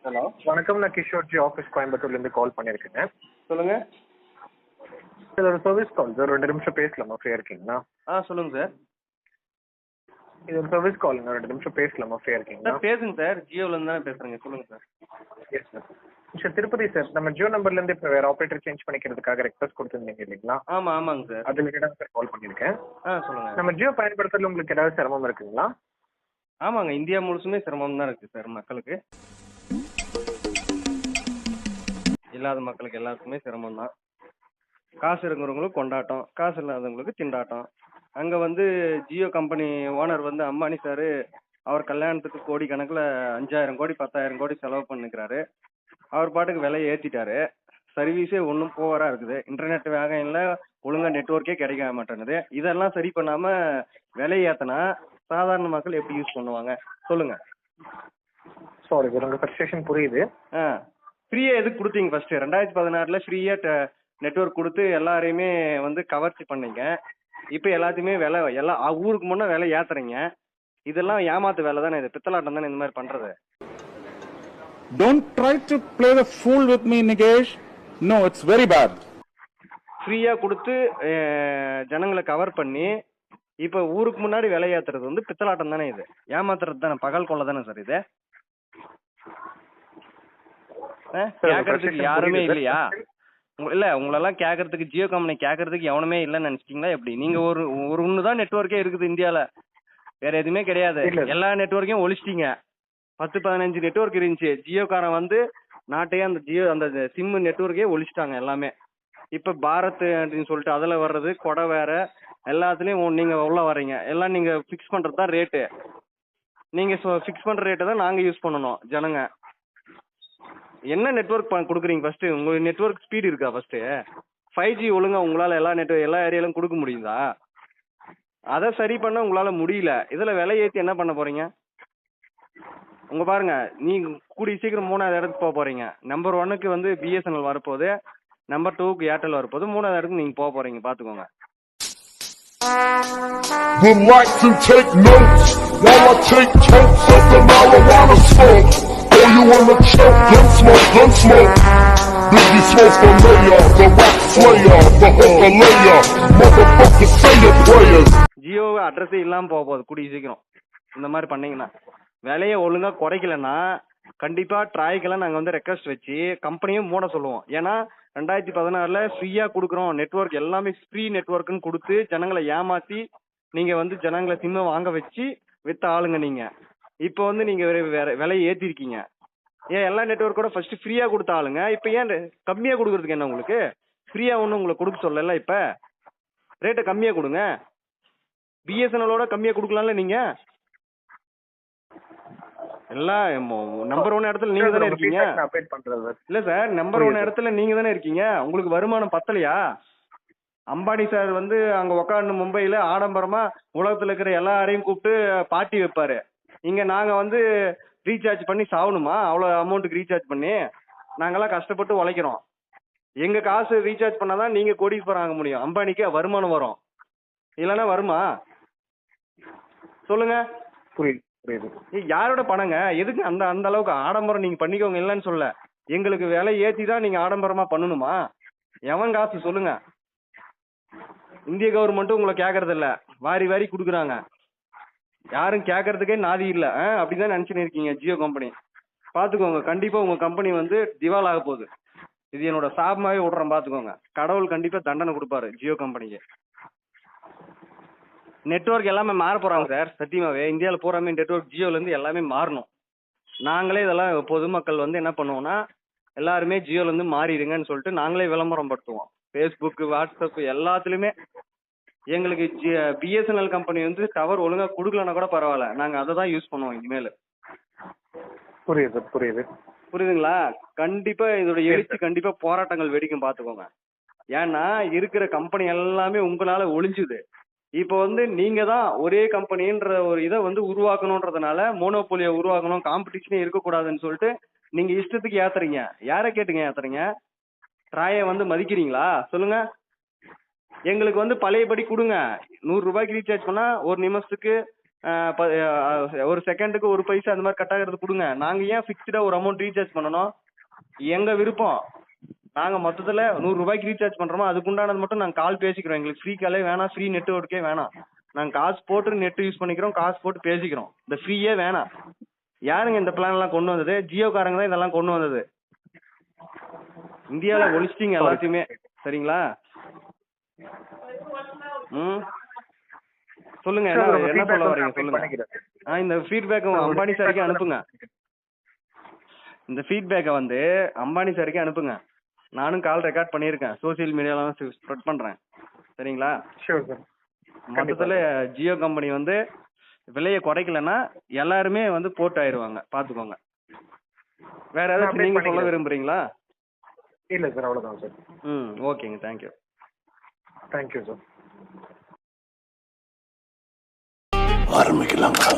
Hello, வணக்கம். நான் கிஷோர்ஜி office கோயம்புத்தூர்லேருந்து கால் பண்ணியிருக்கேங்க. சொல்லுங்க. சார் ஒரு சர்வீஸ் கால் சார். 2 நிமிஷம் பேசலாமா? ஃப்ரீயாக இருக்கீங்களா? சொல்லுங்க சார். இது ஒரு சர்வீஸ் காலுங்க. 2 நிமிஷம் பேசலாமா? ஃப்ரீயாக இருக்கீங்களா? சார் பேசுங்க சார். ஜியோலேருந்து தானே பேசுகிறேங்க. சொல்லுங்க sir. Yes sir. Sir Tirupati sir, நம்ம ஜியோ நம்பர்லேருந்து இப்போ வேறு ஆப்ரேட்டர் சேஞ்ச் பண்ணிக்கிறதுக்காக ரெக்வஸ்ட் கொடுத்துருந்தீங்க இல்லைங்களா? ஆமாங்க சார். அது ரிலேட்டடாக சார் கால் பண்ணியிருக்கேன். சொல்லுங்க. நம்ம ஜியோ பயன்படுத்துறதுல உங்களுக்கு ஏதாவது சிரமம் இருக்குங்களா? ஆமாங்க, இந்தியா முழுசுமே சிரமம் தான் இருக்குது சார். மக்களுக்கு, இல்லாத மக்களுக்கு எல்லாருக்குமே சிரமம் தான். காசு இருக்கிறவங்களுக்கு கொண்டாட்டம், காசு இல்லாதவங்களுக்கு திண்டாட்டம். அங்கே வந்து ஜியோ கம்பெனி ஓனர் வந்து அம்பானி சார், அவர் கல்யாணத்துக்கு கோடி கணக்கில் 5000 கோடி 10,000 கோடி செலவு பண்ணிக்கிறாரு. அவர் பாட்டுக்கு விலையை ஏற்றிட்டாரு. சர்வீஸே ஒன்றும் போவராக இருக்குது. இன்டர்நெட் வேகம் இல்லை, ஒழுங்காக நெட்ஒர்க்கே கிடைக்க மாட்டேங்குது. இதெல்லாம் சரி பண்ணாமல் விலையை ஏற்றினா சாதாரண மக்கள் எப்படி யூஸ் பண்ணுவாங்க சொல்லுங்க. சாரி சார், உங்கள் ஃப்ரஸ்ட்ரேஷன் புரியுது. ஃப்ரீயாக எதுக்கு கொடுத்தீங்க? ஃபர்ஸ்ட் 2016 ஃப்ரீயாக நெட்ஒர்க் கொடுத்து எல்லாரையுமே வந்து கவர்ச்சி பண்ணீங்க. இப்போ எல்லாத்தையுமே விலை எல்லாம் ஊருக்கு முன்னே விலை ஏற்றுறீங்க. இதெல்லாம் ஏமாத்து வேலை தானே, இது பித்தலாட்டம் தானே இந்த மாதிரி பண்ணுறது. Don't try to play the fool with me, Nikesh. No, it's very bad. ஃப்ரீயாக கொடுத்து ஜனங்களை கவர் பண்ணி இப்போ ஊருக்கு முன்னாடி விலை ஏற்றுறது வந்து பித்தலாட்டம் தானே, இது ஏமாத்துறது தானே, பகல் கொள்ள தானே சார் இது. கேட்கறதுக்கு யாருமே இல்லையா? இல்லை, உங்களெல்லாம் கேட்கறதுக்கு ஜியோ கம்பெனி கேட்கறதுக்கு எவனுமே இல்லைன்னு நினச்சிட்டிங்களா எப்படி? நீங்கள் ஒரு ஒன்று தான் நெட்ஒர்க்கே இருக்குது இந்தியாவில், வேற எதுவுமே கிடையாது. எல்லா நெட்ஒர்க்கையும் ஒழிச்சிட்டிங்க. 10-15 நெட்ஒர்க் இருந்துச்சு. ஜியோக்காரன் வந்து நாட்டையே அந்த சிம் நெட்ஒர்க்கே ஒழிச்சிட்டாங்க எல்லாமே. இப்போ பாரத் அப்படின்னு சொல்லிட்டு அதில் வர்றது கொடை வேற, எல்லாத்துலேயும் நீங்கள் உள்ள வர்றீங்க. எல்லாம் நீங்கள் ஃபிக்ஸ் பண்ணுறது தான் ரேட்டு. நீங்கள் ஃபிக்ஸ் பண்ணுற ரேட்டை தான் நாங்கள் யூஸ் பண்ணணும் ஜனங்க. என்ன நெட்ஒர்க் கொடுக்குறீங்க? ஃபஸ்ட்டு உங்கள் நெட்ஒர்க் ஸ்பீடு இருக்கா? ஃபஸ்ட்டு 5G ஒழுங்காக உங்களால் எல்லா ஏரியாலும் கொடுக்க முடியுதா? அதை சரி பண்ண உங்களால் முடியல. இதில் விலை ஏற்றி என்ன பண்ண போகிறீங்க? உங்க பாருங்க, நீங்க கூடிய சீக்கிரம் 3வது இடத்துக்கு போக போறீங்க. நம்பர் 1க்கு வந்து பிஎஸ்என்எல் வரப்போகுது, நம்பர் 2க்கு ஏர்டெல் வரப்போகுது, 3வது இடத்துக்கு நீங்க போக போறீங்க. பாத்துக்கோங்க. Would like to take notes while I take totes of the marijuana smoke. Oh, you wanna choke? Gun smoke. Biggie smoke for mayor, the rap slayer, the hooker layer. Motherfucker, say your prayers. Jio அட்ரஸே இல்லாம போக போகுது கூடிய சீக்கிரம் இந்த மாதிரி பண்ணீங்கன்னா. விலையை ஒழுங்கா குறைக்கலன்னா கண்டிப்பா ட்ராய்க்கெல்லாம் நாங்கள் வந்து ரெக்வஸ்ட் வச்சு கம்பெனியும் மூட சொல்லுவோம். ஏன்னா 2016 ஃப்ரீயா கொடுக்குறோம் நெட்ஒர்க், எல்லாமே ஃப்ரீ நெட்ஒர்க்குன்னு கொடுத்து ஜனங்களை ஏமாத்தி நீங்க வந்து ஜனங்களை சிம்ம வாங்க வச்சு வித்த ஆளுங்க நீங்க. இப்போ வந்து நீங்க வேற விலையை ஏற்றிருக்கீங்க. ஏன் எல்லா நெட்ஒர்க்கோட ஃபர்ஸ்ட் ஃப்ரீயா கொடுத்த ஆளுங்க இப்போ ஏன் கம்மியா கொடுக்கறதுக்கு என்ன? உங்களுக்கு ஃப்ரீயா ஒன்றும் உங்களுக்கு கொடுக்க சொல்லல. இப்போ ரேட்டை கம்மியா கொடுங்க. பிஎஸ்என்எலோட கம்மியா கொடுக்கலாம்ல நீங்க. எல்லாம் நம்பர் 1 இடத்துல நீங்க தானே இருக்கீங்க. இல்ல சார், நம்பர் 1 இடத்துல நீங்க தானே இருக்கீங்க. உங்களுக்கு வருமானம் பத்தலையா? அம்பானி சார் வந்து அங்க உக்காந்து மும்பையில ஆடம்பரமா உலகத்துல இருக்கிற எல்லாரையும் கூப்பிட்டு பார்ட்டி வைப்பாரு. இங்க நாங்க வந்து ரீசார்ஜ் பண்ணி சாவணுமா? அவ்வளவு அமௌண்ட்டுக்கு ரீசார்ஜ் பண்ணி நாங்கெல்லாம் கஷ்டப்பட்டு உழைக்கிறோம். எங்க காசு ரீசார்ஜ் பண்ணாதான் நீங்க கோடீஸ்வரன் ஆக முடியும். அம்பானிக்கு வருமானம் வரும், இல்லைன்னா வருமா? சொல்லுங்க. புரியுது. யாரோட பணங்க? எதுக்கு அந்த அளவுக்கு ஆடம்பரம் நீங்க பண்ணிக்கோங்க, இல்லைன்னு சொல்ல. எங்களுக்கு விலை ஏற்றி தான் நீங்க ஆடம்பரமா பண்ணணுமா? எவன் காசு சொல்லுங்க? இந்திய கவர்மெண்ட்டும் உங்களை கேட்கறது இல்ல, வாரி வாரி கொடுக்குறாங்க. யாரும் கேட்கறதுக்கே நாதி இல்ல. அப்படிதான் நினைச்சுன்னு இருக்கீங்க ஜியோ கம்பெனி. பாத்துக்கோங்க, கண்டிப்பா உங்க கம்பெனி வந்து திவால் ஆக போகுது. இது என்னோட சாபமாவே விடுறேன், பாத்துக்கோங்க. கடவுள் கண்டிப்பா தண்டனை கொடுப்பாரு ஜியோ கம்பெனிக்கு. நெட்ஒர்க் எல்லாமே மாற போறாங்க சார். சத்தியமாவே இந்தியாவில் பூராமே நெட்ஒர்க் ஜியோல இருந்து எல்லாமே மாறணும். நாங்களே இதெல்லாம் பொதுமக்கள் வந்து என்ன பண்ணுவோம்னா எல்லாருமே ஜியோல இருந்து மாறிடுங்கன்னு சொல்லிட்டு நாங்களே விளம்பரம் படுத்துவோம். ஃபேஸ்புக், வாட்ஸ்அப் எல்லாத்துலயுமே. எங்களுக்கு பிஎஸ்என்எல் கம்பெனி வந்து டவர் ஒழுங்கா கொடுக்கலன்னா கூட பரவாயில்ல, நாங்க அதை தான் யூஸ் பண்ணுவோம் இனிமேல். புரியுதுங்களா? கண்டிப்பா இதோட எழுச்சி கண்டிப்பா போராட்டங்கள் வெடிக்கும், பாத்துக்கோங்க. ஏன்னா இருக்கிற கம்பெனி எல்லாமே உங்களால ஒளிஞ்சுது. இப்போ வந்து நீங்க தான் ஒரே கம்பெனின்ற ஒரு இதை வந்து உருவாக்கணுன்றதுனால, மோனோபோலியை உருவாக்கணும், காம்படிஷனே இருக்கக்கூடாதுன்னு சொல்லிட்டு நீங்க இஷ்டத்துக்கு ஏத்துறீங்க. யாரை கேட்டுங்க ஏத்துறீங்க? ட்ராயை வந்து மதிக்கிறீங்களா? சொல்லுங்க. எங்களுக்கு வந்து பழையபடி கொடுங்க. 100 ரூபாய்க்கு ரீசார்ஜ் பண்ணா 1 நிமிஷத்துக்கு ஒரு செகண்டுக்கு 1 பைசா அந்த மாதிரி கட் ஆகிறது கொடுங்க. நாங்க ஏன் ஃபிக்ஸ்டா ஒரு அமௌண்ட் ரீசார்ஜ் பண்ணணும்? எங்க விருப்பம். நாங்க மொத்தத்துல 100 ரூபாய்க்கு ரீசார்ஜ் பண்றோமோ அதுக்குண்டானது மட்டும் நாங்க கால் பேசிக்கிறோம். எங்களுக்கு ஃப்ரீ காலே வேணாம், ஃப்ரீ நெட்வொர்க்கே வேணாம். நாங்க காசு போட்டு நெட் யூஸ் பண்ணிக்கிறோம், காசு போட்டு பேசிக்கிறோம். இந்த ஃப்ரீயே வேணாம். யாருங்க இந்த பிளான் எல்லாம் கொண்டு வந்தது? ஜியோ காரங்க தான் இதெல்லாம் கொண்டு வந்தது. இந்தியால ஒழிச்சிட்டீங்க எல்லாத்தையுமே. சரிங்களா? சொல்லுங்க, என்ன சொல்ல வரீங்க சொல்லுங்க. இந்த ஃபீட்பேக் அம்பானி சாருக்கு அனுப்புங்க. இந்த ஃபீட்பேக்கை வந்து அம்பானி சாருக்கு அனுப்புங்க. நானும் கால் ரெக்கார்ட் பண்ணியிருக்கேன், சோசியல் மீடியாலாம் ஸ்ப்ரெட் பண்றேன். சரிங்களா? மொத்தத்துல ஜியோ கம்பெனி வந்து விலையை குறைக்கலன்னா எல்லாருமே வந்து போட்டு ஆயிடுவாங்க, பாத்துக்கோங்க. வேற ஏதாச்சும் நீங்க சொல்ல விரும்புறீங்களா? இல்ல சார், அவ்வளவுதான் சார். ஓகேங்க, தேங்க்யூ. Thank you sir. ஆரம்பிக்கலாங்களா?